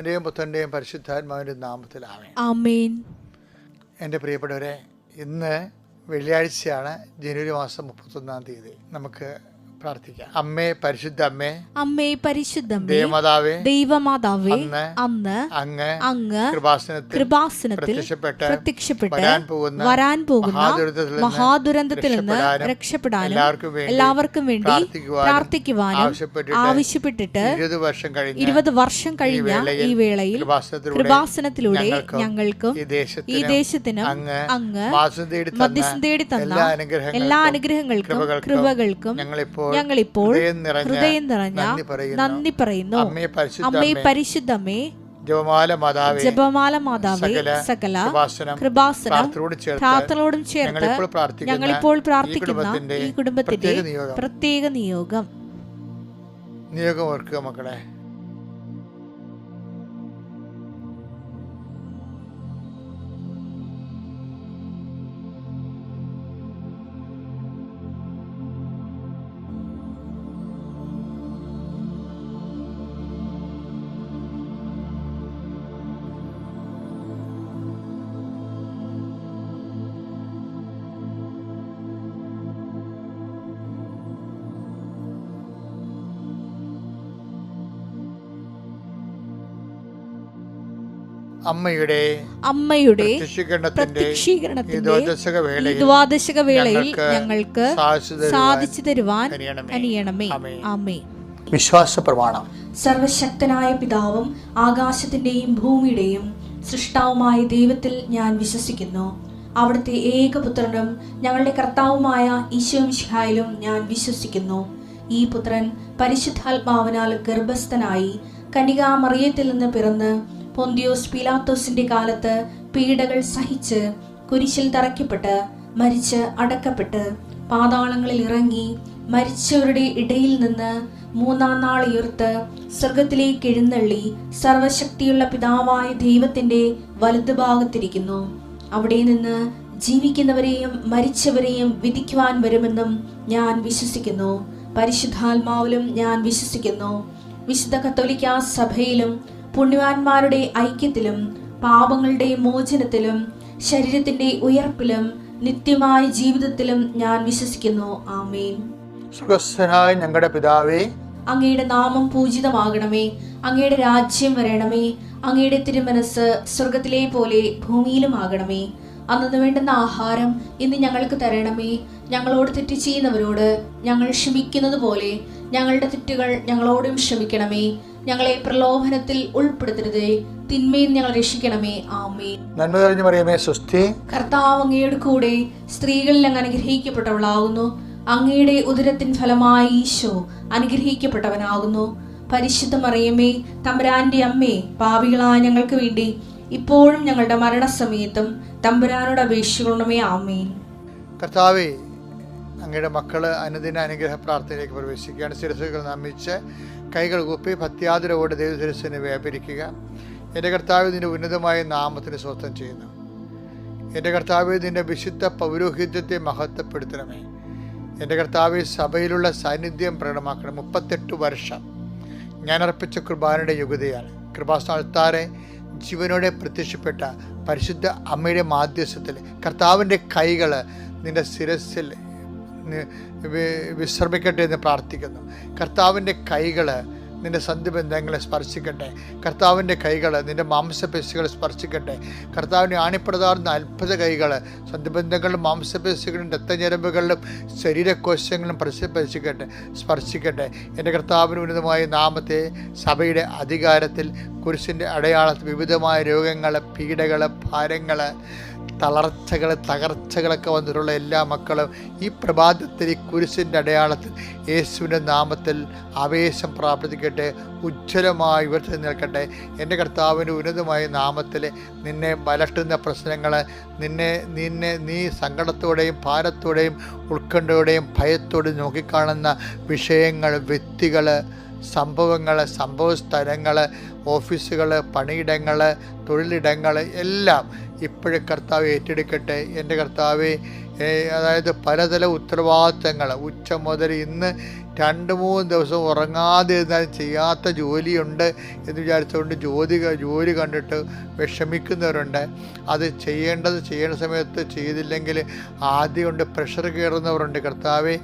പിതാവിൻ്റെയും പുത്രൻ്റെയും പരിശുദ്ധാത്മാവിൻ്റെയും നാമത്തിൽ ആമേൻ. എൻ്റെ പ്രിയപ്പെട്ടവരെ, ഇന്ന് വെള്ളിയാഴ്ചയാണ്, ജനുവരി മാസം 31-ാം തീയതി. നമുക്ക് പ്രാർത്ഥിക്കാം. അമ്മേ, പരിശുദ്ധ അമ്മേ, അമ്മേ പരിശുദ്ധമേ, ദേവമാതാവേ, ദൈവമാതാവേ, അന്ന് അങ്ങ് കൃപാസനത്തിൽ പ്രത്യക്ഷപ്പെട്ട് വരാൻ പോകുന്ന മഹാദുരന്തത്തിൽ നിന്ന് രക്ഷപ്പെടാനും എല്ലാവർക്കും വേണ്ടി പ്രാർത്ഥിക്കുവാനും ആവശ്യപ്പെട്ടിട്ട് 20 വർഷം കഴിഞ്ഞ ഈ വേളയിൽ കൃപാസനത്തിലൂടെ ഞങ്ങൾക്കും ഈ ദേശത്തിനും അങ്ങ് മധ്യസ്ഥം തേടി തന്ന എല്ലാ അനുഗ്രഹങ്ങൾക്കും കൃപകൾക്കും ഞങ്ങളിപ്പോൾ ഹൃദയം നിറഞ്ഞ നന്ദി പറയുന്നു. അമ്മേ പരിശുദ്ധമേ, ജപമാല മാതാവേ, സകല കൃപാസനം പ്രാർത്ഥനയോടും ചേർത്ത് ഞങ്ങളിപ്പോൾ പ്രാർത്ഥിക്കുന്ന ഈ കുടുംബത്തിന്റെ പ്രത്യേക നിയോഗം ഓർക്കുക മക്കളെ. അമ്മയുടെ പ്രത്യക്ഷീകരണത്തിന്റെ ദ്വാദശക വേളയിൽ ഞങ്ങൾക്ക് സാധിച്ചു തരുവാൻ അനിയണമേ. ആമേൻ. വിശ്വാസ പ്രമാണം. സർവശക്തനായ പിതാവും ആകാശത്തിന്റെയും ഭൂമിയുടെയും സൃഷ്ടാവുമായ ദൈവത്തിൽ ഞാൻ വിശ്വസിക്കുന്നു. അവിടുത്തെ ഏകപുത്രനും ഞങ്ങളുടെ കർത്താവുമായ ഈശോമിശിഹായിലും ഞാൻ വിശ്വസിക്കുന്നു. ഈ പുത്രൻ പരിശുദ്ധാത്മാവിനാൽ ഗർഭസ്ഥനായി കന്യകാമറിയത്തിൽ നിന്ന് പിറന്ന് പൊന്തിയോസ് പീലാത്തോസിന്റെ കാലത്ത് പീഡകൾ സഹിച്ച് കുരിശിൽ തറയ്ക്കപ്പെട്ട് മരിച്ച് അടക്കപ്പെട്ട് പാതാളങ്ങളിൽ ഇറങ്ങി മരിച്ചവരുടെ ഇടയിൽ നിന്ന് 3-ാം നാൾ ഉയർത്ത് സ്വർഗത്തിലേക്ക് എഴുന്നള്ളി സർവശക്തിയുള്ള പിതാവായ ദൈവത്തിന്റെ വലതുഭാഗത്തിരിക്കുന്നു. അവിടെ നിന്ന് ജീവിക്കുന്നവരെയും മരിച്ചവരെയും വിധിക്കുവാൻ വരുമെന്നും ഞാൻ വിശ്വസിക്കുന്നു. പരിശുദ്ധാത്മാവിലും ഞാൻ വിശ്വസിക്കുന്നു. വിശുദ്ധ കത്തോലിക്കാ സഭയിലും പുണ്യവാന്മാരുടെ ഐക്യത്തിലും പാപങ്ങളുടെ മോചനത്തിലും ശരീരത്തിന്റെ ഉയർപ്പിലും നിത്യമായ ജീവിതത്തിലും ഞാൻ വിശ്വസിക്കുന്നു. ആമേൻ. സ്വർഗ്ഗസ്ഥനായ ഞങ്ങളുടെ പിതാവേ, അങ്ങയുടെ നാമം പൂജിതമാകണമേ. അങ്ങയുടെ രാജ്യം വരണമേ. അങ്ങയുടെ തിരുമനസ് സ്വർഗത്തിലെ പോലെ ഭൂമിയിലും ആകണമേ. അന്നു വേണ്ടുന്ന ആഹാരം ഇന്ന് ഞങ്ങൾക്ക് തരണമേ. ഞങ്ങളോട് തെറ്റ് ചെയ്യുന്നവരോട് ഞങ്ങൾ ക്ഷമിക്കുന്നത് പോലെ ഞങ്ങളുടെ തെറ്റുകൾ ഞങ്ങളോടും ക്ഷമിക്കണമേ. ഞങ്ങളെ പ്രലോഭനത്തിൽ ഉൾപ്പെടുത്തരുതേ, തിന്മയിൽ ഞങ്ങൾ രക്ഷിക്കണമേ. ആമേൻ. നന്മ നിറഞ്ഞ മറിയമേ, സ്വസ്തി. കർത്താവ് അങ്ങയുടെ കൂടെ സ്ത്രീകളിൽ അങ്ങ് അനുഗ്രഹിക്കപ്പെട്ടവളാകുന്നു. അങ്ങയുടെ ഉദരത്തിൻ ഫലമായി ഈശോ അനുഗ്രഹിക്കപ്പെട്ടവനാകുന്നു. പരിശുദ്ധ മറിയമേ, തമ്പുരാന്റെ അമ്മേ, പാപികളായ ഞങ്ങൾക്ക് വേണ്ടി ഇപ്പോഴും ഞങ്ങളുടെ മരണസമയത്തും തമ്പുരാനോട് അപേക്ഷിക്കണമേ. ആമേൻ. കർത്താവേ, അങ്ങയുടെ മക്കള് അനുദിന അനുഗ്രഹ പ്രാർത്ഥനയിലേക്ക് പ്രവേശിക്കുകയാണ്. ശിരസുകൾ നമിച്ച് കൈകൾ കൂപ്പി ഭക്തിയാദരവോടെ ദൈവശിരസിനെ വ്യാപരിക്കുക. എൻ്റെ കർത്താവ് നിന്റെ ഉന്നതമായ നാമത്തിന് സ്വസ്ഥം ചെയ്യുന്നു. എൻ്റെ കർത്താവ് നിന്റെ വിശുദ്ധ പൗരോഹിത്യത്തെ മഹത്വപ്പെടുത്തണമേ. എൻ്റെ കർത്താവ് സഭയിലുള്ള സാന്നിധ്യം പ്രകടമാക്കണം. 38 വർഷം ഞാൻ അർപ്പിച്ച കുർബാനയുടെ യുഗതയാണ്. കൃപാസ്ഥാനത്താറെ ജീവനോടെ പ്രത്യക്ഷപ്പെട്ട പരിശുദ്ധ അമ്മയുടെ മാധ്യസ്ഥത്തിൽ കർത്താവിൻ്റെ കൈകൾ നിന്റെ ശിരസിൽ വിശ്രമിക്കട്ടെ എന്ന് പ്രാർത്ഥിക്കുന്നു. കർത്താവിൻ്റെ കൈകൾ നിന്റെ സന്ധിബന്ധങ്ങളെ സ്പർശിക്കട്ടെ. കർത്താവിൻ്റെ കൈകൾ നിന്റെ മാംസപേശികളെ സ്പർശിക്കട്ടെ. കർത്താവിൻ്റെ ആണിപ്രതാർന്ന അത്ഭുത കൈകൾ സന്ധിബന്ധങ്ങളിലും മാംസപേശികളിലും രക്തഞരമ്പുകളിലും ശരീരകോശങ്ങളിലും സ്പർശിക്കട്ടെ. എൻ്റെ കർത്താവിന് ഉന്നതമായ നാമത്തെ സഭയുടെ അധികാരത്തിൽ കുരിശിൻ്റെ അടയാളത്തിൽ വിവിധമായ രോഗങ്ങൾ, പീഡകൾ, ഭാരങ്ങൾ, തകർച്ചകളൊക്കെ വന്നിട്ടുള്ള എല്ലാ മക്കളും ഈ പ്രഭാതത്തിൽ ഈ കുരിശിൻ്റെ അടയാളത്തിൽ യേശുവിൻ്റെ നാമത്തിൽ ആവേശം പ്രാപിക്കട്ടെ, ഉജ്ജ്വലമായി ഉയർത്തി നിൽക്കട്ടെ. എൻ്റെ കർത്താവിൻ്റെ ഉന്നതമായ നാമത്തിൽ നിന്നെ വലട്ടുന്ന പ്രശ്നങ്ങൾ, നീ സങ്കടത്തോടെയും ഭാരത്തോടെയും ഉത്കണ്ഠയോടെയും ഭയത്തോടെയും നോക്കിക്കാണുന്ന വിഷയങ്ങൾ, വ്യക്തികൾ, സംഭവങ്ങൾ, സംഭവസ്ഥലങ്ങൾ, ഓഫീസുകൾ, പണിയിടങ്ങൾ, തൊഴിലിടങ്ങൾ എല്ലാം ഇപ്പോഴും കർത്താവ് ഏറ്റെടുക്കട്ടെ. എൻ്റെ കർത്താവെ, അതായത് പലതര ഉത്തരവാദിത്തങ്ങൾ ഉച്ച മുതൽ ഇന്ന് 2-3 ദിവസം ഉറങ്ങാതെ ഇരുന്നാലും ചെയ്യാത്ത ജോലിയുണ്ട് എന്ന് വിചാരിച്ചുകൊണ്ട് ജോലി കണ്ടിട്ട് വിഷമിക്കുന്നവരുണ്ട്. അത് ചെയ്യേണ്ട സമയത്ത് ചെയ്തില്ലെങ്കിൽ ആദ്യം കൊണ്ട് പ്രഷർ കയറുന്നവരുണ്ട്. കർത്താവെ,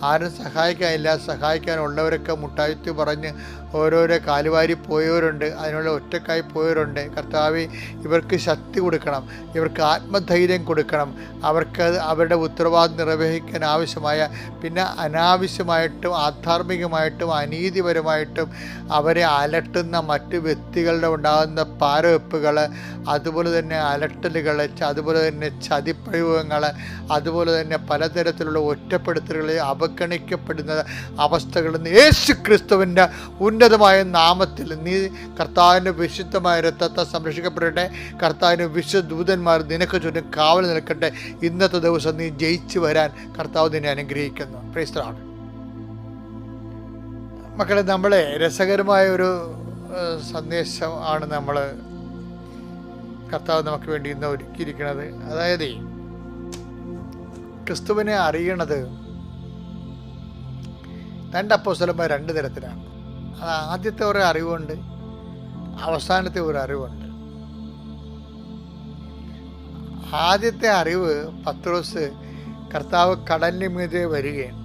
ആരും സഹായിക്കാനുള്ളവരൊക്കെ മുട്ടായിത്ത് പറഞ്ഞ് ഓരോരോ കാലുവാരി പോയവരുണ്ട്, അതിനുള്ള ഒറ്റക്കായി പോയവരുണ്ട്. കർത്താവെ, ഇവർക്ക് ശക്തി കൊടുക്കണം, ഇവർക്ക് ആത്മധൈര്യം കൊടുക്കണം, അവർക്ക് അവരുടെ ഉത്തരവാദിത്വം നിർവഹിക്കാൻ ആവശ്യമായ, പിന്നെ അനാവശ്യമായിട്ടും ആധാർമികമായിട്ടും അനീതിപരമായിട്ടും അവരെ അലട്ടുന്ന മറ്റ് വ്യക്തികളുടെ ഉണ്ടാകുന്ന പാരവെപ്പുകൾ, അതുപോലെ തന്നെ അലട്ടലുകൾ, അതുപോലെ തന്നെ ചതിപ്രയോഗങ്ങൾ, അതുപോലെ തന്നെ പലതരത്തിലുള്ള ഒറ്റപ്പെടുത്തലുകൾ, അവഗണിക്കപ്പെടുന്ന അവസ്ഥകളിൽ നിന്ന് യേശു ക്രിസ്തുവിൻ്റെ ഉന്നതമായ നാമത്തിൽ നീ കർത്താവിൻ്റെ വിശുദ്ധമായ രക്തത്തെ സംരക്ഷിക്കപ്പെടട്ടെ. കർത്താവിൻ്റെ വിശുദ്ധ ദൂതന്മാർ നിനക്ക് ചുറ്റും കാവൽ നിൽക്കട്ടെ. ഇന്നത്തെ ദിവസം നീ ജയിച്ചു വരാൻ കർത്താവ് നിന്നെ അനുഗ്രഹിക്കുന്നു. Praise the Lord. മക്കളെ, നമ്മളെ രസകരമായ ഒരു സന്ദേശം ആണ് കർത്താവ് നമുക്ക് വേണ്ടി ഇന്ന് ഒരുക്കിയിരിക്കുന്നത്. അതായത് ക്രിസ്തുവിനെ അറിയണത് 2 അപ്പോസ്തലന്മാർ 2 തരത്തിലാണ്. അത് ആദ്യത്തെ ഒരു അറിവുണ്ട്, അവസാനത്തെ ഒരു അറിവുണ്ട്. ആദ്യത്തെ അറിവ് പത്രോസ് കർത്താവ് കടലിന് മീതെ വരികയാണ്.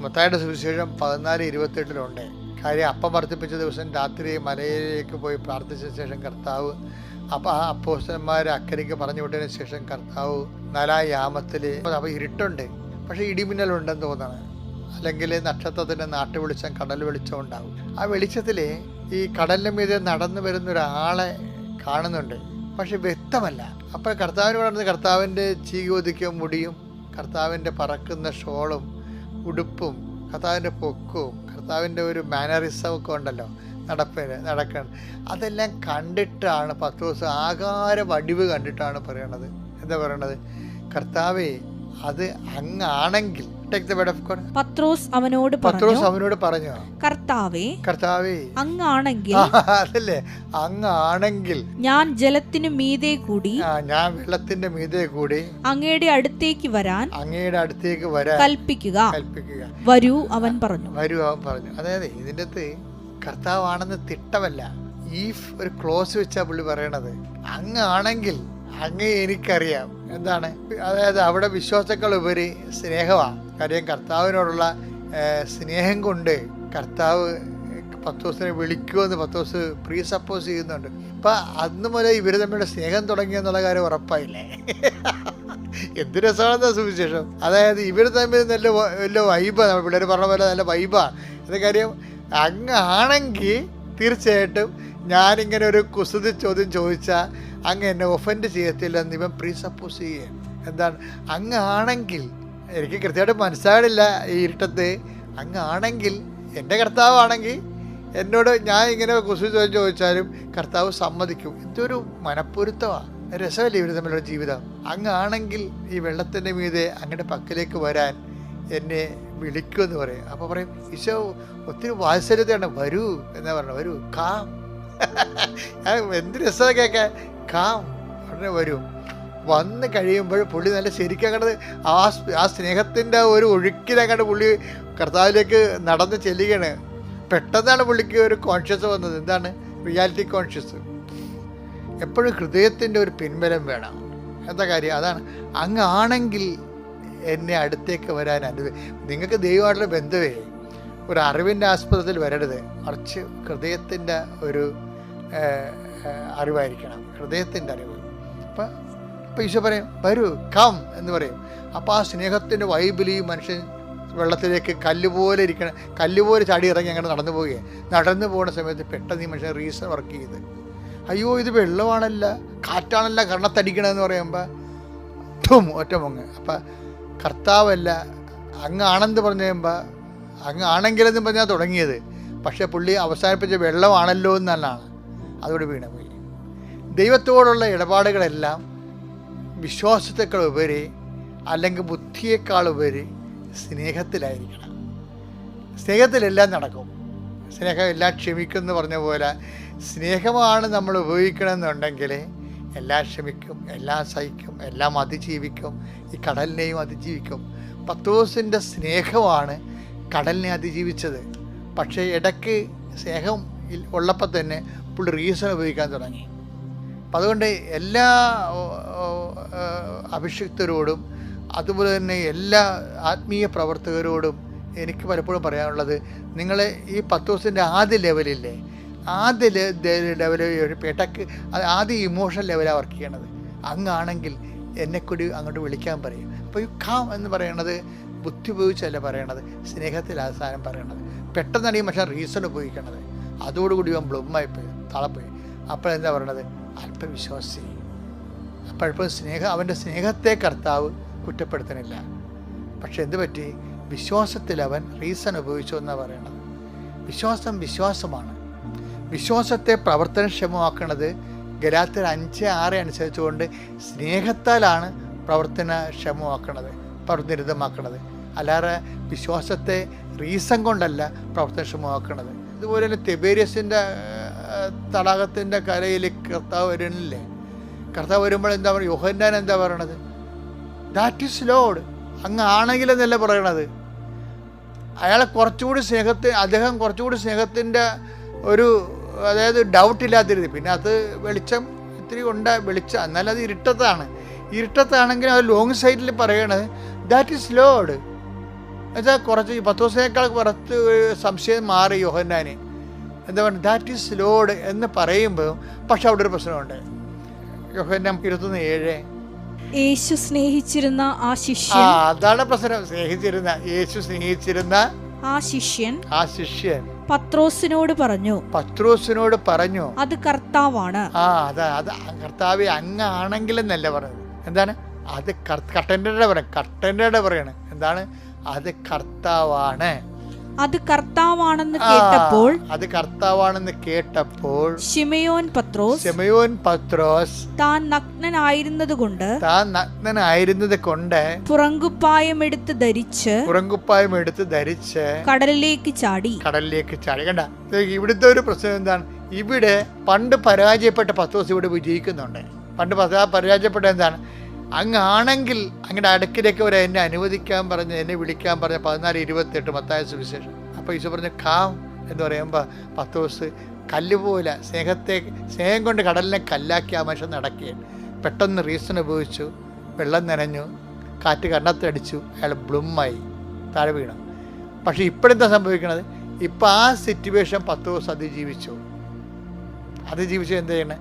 മത്തായിയുടെ സുവിശേഷം 14:28 കാര്യം, അപ്പം വർദ്ധിപ്പിച്ച ദിവസം രാത്രി മലയിലേക്ക് പോയി പ്രാർത്ഥിച്ച ശേഷം കർത്താവ് അപ്പോസ്തലന്മാരെ അക്കരയ്ക്ക് പറഞ്ഞു വിട്ടതിന് ശേഷം കർത്താവ് 4 യാമത്തിൽ, അപ്പോൾ ഇരുട്ടുണ്ട്, പക്ഷേ ഇടിമിന്നലുണ്ടെന്ന് തോന്നണം, അല്ലെങ്കിൽ നക്ഷത്രത്തിൻ്റെ നാട്ടുവെളിച്ചം, കടൽ വെളിച്ചം ഉണ്ടാവും. ആ വെളിച്ചത്തിൽ ഈ കടലിന് മീതെ നടന്നു വരുന്ന ഒരാളെ കാണുന്നുണ്ട്, പക്ഷെ വ്യക്തമല്ല. അപ്പോൾ കർത്താവിന് പറഞ്ഞത് കർത്താവിൻ്റെ ചീകൊതിക്കുക മുടിയും, കർത്താവിൻ്റെ പറക്കുന്ന ഷോളും ഉടുപ്പും, കർത്താവിൻ്റെ പൊക്കവും, കർത്താവിൻ്റെ ഒരു മാനറിസം ഒക്കെ ഉണ്ടല്ലോ നടക്കണം. അതെല്ലാം കണ്ടിട്ടാണ് പത്രോസ് ആകാര വടിവ് കണ്ടിട്ടാണ് പറയണത്. എന്താ പറയണത്? കർത്താവേ, അത് അങ്ങാണെങ്കിൽ, പത്രോസ് അവനോട് പറഞ്ഞു, കർത്താവേ അങ്ങാണെങ്കിൽ, അതല്ലേ, അങ്ങാണെങ്കിൽ ഞാൻ ജലത്തിനു മീതെ കൂടി, ഞാൻ വെള്ളത്തിന്റെ മീതെ കൂടി അങ്ങയുടെ അടുത്തേക്ക് വരാൻ കൽപ്പിക്കുക. വരൂ അവൻ പറഞ്ഞു. അതായത് ഇതിൻ്റെ അകത്ത് കർത്താവാണെന്ന് തിട്ടമല്ല, ഈ ഒരു ക്ലോസ് വെച്ചാ പുള്ളി പറയണത്. അങ്ങാണെങ്കിൽ അങ്ങേ എനിക്കറിയാം. എന്താണ്? അതായത് അവിടെ വിശ്വാസങ്ങൾ ഉപരി സ്നേഹമാണ്. കാര്യം കർത്താവിനോടുള്ള സ്നേഹം കൊണ്ട് കർത്താവ് പത്രോസിനെ വിളിക്കുമെന്ന് പത്രോസ് പ്രീ സപ്പോസ് ചെയ്യുന്നുണ്ട്. അപ്പം അന്ന് മുതൽ ഇവർ തമ്മിലുള്ള സ്നേഹം തുടങ്ങിയെന്നുള്ള കാര്യം ഉറപ്പായില്ലേ? എന്ത് രസമാണെന്നാ സുവിശേഷം. അതായത് ഇവർ തമ്മിൽ നല്ല വൈബാണ്, നമ്മൾ പിള്ളേർ പറഞ്ഞ പോലെ നല്ല വൈബാണ്. അത് കാര്യം അങ്ങാണെങ്കിൽ തീർച്ചയായിട്ടും ഞാനിങ്ങനെ ഒരു കുസൃതി ചോദ്യം ചോദിച്ചാൽ അങ്ങ് എന്നെ ഒഫൻഡ് ചെയ്യത്തില്ലെന്ന് ഇവൻ പ്രീ സപ്പോസ് ചെയ്യുകയാണ്. എന്താണ്? അങ്ങാണെങ്കിൽ, എനിക്ക് കൃത്യമായിട്ട് മനസ്സിലായില്ല ഈ ഇരുട്ടത്ത്, അങ്ങാണെങ്കിൽ എൻ്റെ കർത്താവാണെങ്കിൽ എന്നോട് ഞാൻ ഇങ്ങനെ കുസൃതി ചോദ്യം ചോദിച്ചാലും കർത്താവ് സമ്മതിക്കും. എന്തൊരു മനപ്പൊരുത്തമാണ്, രസമല്ലേ ഇവർ തമ്മിലുള്ള ജീവിതം. അങ്ങാണെങ്കിൽ ഈ വെള്ളത്തിൻ്റെ മീതെ അങ്ങയുടെ പക്കലേക്ക് വരാൻ എന്നെ വിളിക്കുമെന്ന് പറയും. അപ്പോൾ പറയും, ഈശോ ഒത്തിരി വാത്സല്യതയാണ്, വരൂ എന്നാ പറഞ്ഞത്, വരൂ, കാം. എന്ത് രസമാണ് കേൾക്കാൻ, കാം, ഉടനെ വരും. വന്ന് കഴിയുമ്പോൾ പുള്ളി നല്ല ശരിക്കും അങ്ങോട്ട് ആ സ്നേഹത്തിൻ്റെ ഒരു ഒഴുക്കിലങ്ങോട്ട് പുള്ളി കർത്താവിലേക്ക് നടന്ന് ചെല്ലുകയാണ്. പെട്ടെന്നാണ് പുള്ളിക്ക് ഒരു കോൺഷ്യസ് വന്നത്. എന്താണ്? Reality conscious. എപ്പോഴും ഹൃദയത്തിൻ്റെ ഒരു പിൻബലം വേണം. എന്താ കാര്യം? അതാണ്. അങ്ങാണെങ്കിൽ എന്നെ അടുത്തേക്ക് വരാൻ നിങ്ങൾക്ക് ദൈവമായിട്ടുള്ള ബന്ധമേ ഒരു അറിവിൻ്റെ ആസ്പദത്തിൽ വരരുത്, മറിച്ച് ഹൃദയത്തിൻ്റെ ഒരു അറിവായിരിക്കണം, ഹൃദയത്തിൻ്റെ അറിവ്. അപ്പം ഈശോ പറയും, വരൂ, കം എന്ന് പറയും. അപ്പോൾ ആ സ്നേഹത്തിൻ്റെ വൈബിൽ ഈ മനുഷ്യൻ വെള്ളത്തിലേക്ക് കല്ലുപോലെ ഇരിക്കണം, കല്ലുപോലെ ചാടി ഇറങ്ങി അങ്ങനെ നടന്നു പോവുകയാണ്. നടന്നു പോകുന്ന സമയത്ത് പെട്ടെന്ന് ഈ മനുഷ്യൻ റീസൺ വർക്ക് ചെയ്ത്, അയ്യോ ഇത് വെള്ളമാണല്ല, കാറ്റാണല്ല കർണത്തടിക്കണമെന്ന് പറയുമ്പോൾ ഒറ്റ മുങ്ങ്. അപ്പം കർത്താവല്ല അങ്ങാണെന്ന് പറഞ്ഞു കഴിയുമ്പോൾ അങ്ങാണെങ്കിലെന്ന് പറഞ്ഞാൽ തുടങ്ങിയത്, പക്ഷേ പുള്ളി അവസാനിപ്പിച്ച വെള്ളമാണല്ലോ എന്നല്ലാണ്, അതോട് വീണുപോയി. ദൈവത്തോടുള്ള ഇടപാടുകളെല്ലാം വിശ്വാസത്തെക്കാൾ ഉപരി അല്ലെങ്കിൽ ബുദ്ധിയേക്കാൾ ഉപരി സ്നേഹത്തിലായിരിക്കണം. സ്നേഹത്തിലെല്ലാം നടക്കും. സ്നേഹം എല്ലാം ക്ഷമിക്കുമെന്ന് പറഞ്ഞ പോലെ സ്നേഹമാണ് നമ്മൾ ഉപയോഗിക്കണമെന്നുണ്ടെങ്കിൽ എല്ലാം ക്ഷമിക്കും, എല്ലാം സഹിക്കും, എല്ലാം അതിജീവിക്കും, ഈ കടലിനെയും അതിജീവിക്കും. പത്രോസിൻ്റെ സ്നേഹമാണ് കടലിനെ അതിജീവിച്ചത്. പക്ഷേ ഇടയ്ക്ക് സ്നേഹം ഉള്ളപ്പോൾ തന്നെ പുള്ളി റീസൺ ഉപയോഗിക്കാൻ തുടങ്ങി. അപ്പം അതുകൊണ്ട് എല്ലാ അഭിഷിക്തരോടും അതുപോലെ തന്നെ എല്ലാ ആത്മീയ പ്രവർത്തകരോടും എനിക്ക് പലപ്പോഴും പറയാനുള്ളത്, നിങ്ങൾ ഈ പത്തോസിൻ്റെ ആദ്യ ലെവലില്ലേ, ആദ്യ ലെവൽ ഇടയ്ക്ക് ആദ്യ ഇമോഷണൽ ലെവലാണ് വർക്ക് ചെയ്യണത്. അങ്ങാണെങ്കിൽ എന്നെക്കൂടി അങ്ങോട്ട് വിളിക്കാൻ പറയും. അപ്പോൾ ഈ കാം എന്ന് പറയണത് ബുദ്ധി ഉപയോഗിച്ചല്ല പറയണത്, സ്നേഹത്തിൽ അവസാനം പറയണത്. പെട്ടെന്നാണ് ഈ മനുഷ്യൻ റീസൺ ഉപയോഗിക്കണത്. അതോടുകൂടി അവൻ ബ്ലൂമായിപ്പോയി, തളപ്പോയി. അപ്പോഴെന്താ പറയണത്? അല്പവിശ്വാസി. അപ്പോഴപ്പോൾ അവൻ്റെ സ്നേഹത്തെ കർത്താവ് കുറ്റപ്പെടുത്തണില്ല. പക്ഷെ എന്ത് പറ്റി? വിശ്വാസത്തിൽ അവൻ റീസൺ ഉപയോഗിച്ചു എന്നാണ് പറയണത്. വിശ്വാസമാണ്. വിശ്വാസത്തെ പ്രവർത്തനക്ഷമമാക്കുന്നത് ഗലാത്യർ 5:6 അനുസരിച്ചുകൊണ്ട് സ്നേഹത്താലാണ് പ്രവർത്തനക്ഷമമാക്കുന്നത്, പ്രവർത്തനനിരതമാക്കുന്നത്. അല്ലാതെ വിശ്വാസത്തെ റീസൺ കൊണ്ടല്ല പ്രവർത്തനക്ഷമമാക്കുന്നത്. ഇതുപോലെ തന്നെ തിബേരിയസിൻ്റെ തടാകത്തിൻ്റെ കരയിൽ കർത്താവ് വരുന്നില്ലേ? കർത്താവ് വരുമ്പോൾ എന്താ പറയുക? യോഹന്നാൻ എന്താ പറയണത്? That is load. അങ്ങ് ആണെങ്കിലെന്നല്ല പറയണത്. അദ്ദേഹം കുറച്ചുകൂടി സ്നേഹത്തിൻ്റെ ഒരു, അതായത് ഡൗട്ടില്ലാതിരുതി. പിന്നെ അത് വെളിച്ചം ഇത്തിരി വെളിച്ചം, എന്നാലും അത് ഇരുട്ടത്താണെങ്കിലും അത് ലോങ് സൈഡിൽ പറയണത് ദാറ്റ് ഈസ് ലോഡ്. എന്നുവെച്ചാൽ കുറച്ച് 10 ദിവസത്തേക്കാൾ കുറച്ച് സംശയം മാറി യോഹന്നാന്. എന്താ പറയുക? ദാറ്റ് ഈസ് ലോഡ് എന്ന് പറയുമ്പോൾ പക്ഷെ അവിടെ ഒരു പ്രശ്നമുണ്ട്. യോഹന്നാൻ 21:7. യേശു സ്നേഹിച്ചിരുന്ന ആ ശിഷ്യൻ, അതാണ് പ്രശ്നം. യേശു സ്നേഹിച്ചിരുന്ന ആ ശിഷ്യൻ പത്രോസിനോട് പറഞ്ഞു, അത് കർത്താവാണ്. അത് കർത്താവെ അങ്ങാണെങ്കിലെന്നല്ല പറഞ്ഞത്. എന്താണ്? അത് കർട്ടൻ്റെ പറയണേ. എന്താണ്? അത് കർത്താവാണ്. അത് കർത്താവാണെന്ന് കേട്ടപ്പോൾ ശിമയോൻ പത്രോസ് താൻ നഗ്നനായിരുന്നത് കൊണ്ട് പുറങ്കുപ്പായം എടുത്ത് ധരിച്ച് കടലിലേക്ക് ചാടി. കണ്ട, ഇവിടുത്തെ ഒരു പ്രശ്നം എന്താണ്? ഇവിടെ പണ്ട് പരാജയപ്പെട്ട പത്രോസ് ഇവിടെ വിജയിക്കുന്നുണ്ട്. പണ്ട് പരാജയപ്പെട്ട എന്താണ്? അങ്ങാണെങ്കിൽ അങ്ങയുടെ അടുക്കിലേക്ക് വരെ എന്നെ അനുവദിക്കാൻ പറഞ്ഞ്, എന്നെ വിളിക്കാൻ പറഞ്ഞ 14:28 മത്തായി സുവിശേഷം. അപ്പോൾ ഈശോ പറഞ്ഞു കാം എന്ന് പറയുമ്പോൾ പത്രോസ് കല്ലുപോലെ സ്നേഹം കൊണ്ട് കടലിനെ കല്ലാക്കി ആ മനുഷ്യൻ നടക്കുകയാണ്. പെട്ടെന്ന് റീസൺ ഉപയോഗിച്ചു, വെള്ളം നനഞ്ഞു, കാറ്റ് കണ്ണത്തടിച്ചു, അയാൾ ബ്ലുമായി താഴെ വീണു. പക്ഷെ ഇപ്പോഴെന്താ സംഭവിക്കണത്? ഇപ്പം ആ സിറ്റുവേഷൻ പത്രോസ് അതിജീവിച്ചു എന്താ ചെയ്യണേ?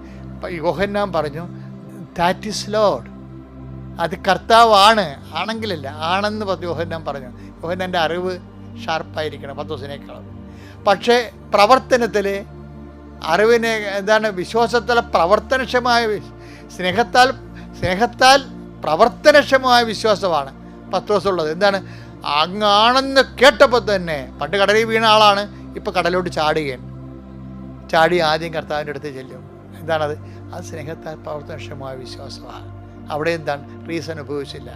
യോഹന്നാൻ പറഞ്ഞു ദാറ്റ് ഈസ് ലോഡ്. അത് കർത്താവാണ്. ആണെങ്കിലല്ല, ആണെന്ന് യോഹന്നാൻ പറഞ്ഞു. യോഹന്നാൻ്റെ അറിവ് ഷാർപ്പായിരിക്കണം പത്രോസിനേക്കാളും. പക്ഷേ പ്രവർത്തനത്തിൽ അറിവിനെ എന്താണ്? വിശ്വാസത്തിലെ പ്രവർത്തനക്ഷമമായ സ്നേഹത്താൽ പ്രവർത്തനക്ഷമമായ വിശ്വാസമാണ് പത്രോസുള്ളത്. എന്താണ്? അങ്ങാണെന്ന് കേട്ടപ്പോൾ തന്നെ, പണ്ട് കടലിൽ വീണ ആളാണ്, ഇപ്പോൾ കടലോട്ട് ചാടി ആദ്യം കർത്താവിൻ്റെ അടുത്ത് ചെല്ലും. എന്താണത്? അത് സ്നേഹത്താൽ പ്രവർത്തനക്ഷമമായ വിശ്വാസമാണ്. അവിടെ എന്താണ്? റീസൺ ഉപയോഗിച്ചില്ല.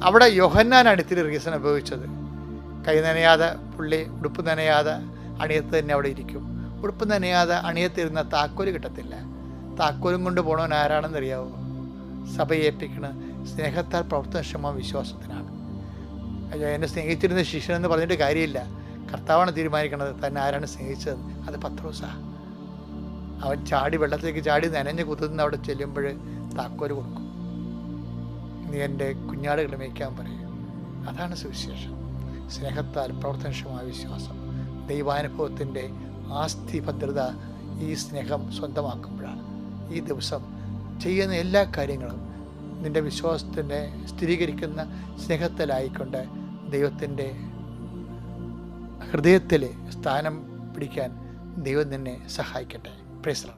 അവിടെ യോഹന്നാനാണ് ഇത്തിരി റീസൺ ഉപയോഗിച്ചത്. കൈ നനയാതെ പുള്ളി ഉടുപ്പ് നനയാതെ അണിയത്ത് തന്നെ അവിടെ ഇരിക്കും. ഉടുപ്പ് നനയാതെ അണിയത്തിരുന്ന താക്കോല് കിട്ടത്തില്ല. താക്കോലും കൊണ്ട് പോകണവൻ ആരാണെന്നറിയാവോ? സഭയെ ഏൽപ്പിക്കണ സ്നേഹത്താൽ പ്രവർത്തനക്ഷമ വിശ്വാസത്തിനാണ്. എന്നെ സ്നേഹിച്ചിരുന്ന ശിഷ്യനെന്ന് പറഞ്ഞിട്ട് കാര്യമില്ല. കർത്താവാണ് തീരുമാനിക്കണത് തന്നെ ആരാണ് സ്നേഹിച്ചത്. അത് പത്രോസാ. അവൻ വെള്ളത്തിലേക്ക് ചാടി നനഞ്ഞ് കുത്തുന്ന അവിടെ ചെല്ലുമ്പോൾ താക്കോല് കൊടുക്കും. നീ എൻ്റെ കുഞ്ഞാടുകളെ മേയ്ക്കാൻ പറയും. അതാണ് സുവിശേഷം. സ്നേഹത്താൽ പ്രവർത്തനക്ഷമമായ വിശ്വാസം, ദൈവാനുഭവത്തിൻ്റെ ആസ്തി ഭദ്രത ഈ സ്നേഹം സ്വന്തമാക്കുമ്പോഴാണ്. ഈ ദിവസം ചെയ്യുന്ന എല്ലാ കാര്യങ്ങളും നിൻ്റെ വിശ്വാസത്തിൻ്റെ സ്ഥിരീകരിക്കുന്ന സ്നേഹത്തിലായിക്കൊണ്ട് ദൈവത്തിൻ്റെ ഹൃദയത്തിൽ സ്ഥാനം പിടിക്കാൻ ദൈവം നിന്നെ സഹായിക്കട്ടെ. Praise the Lord.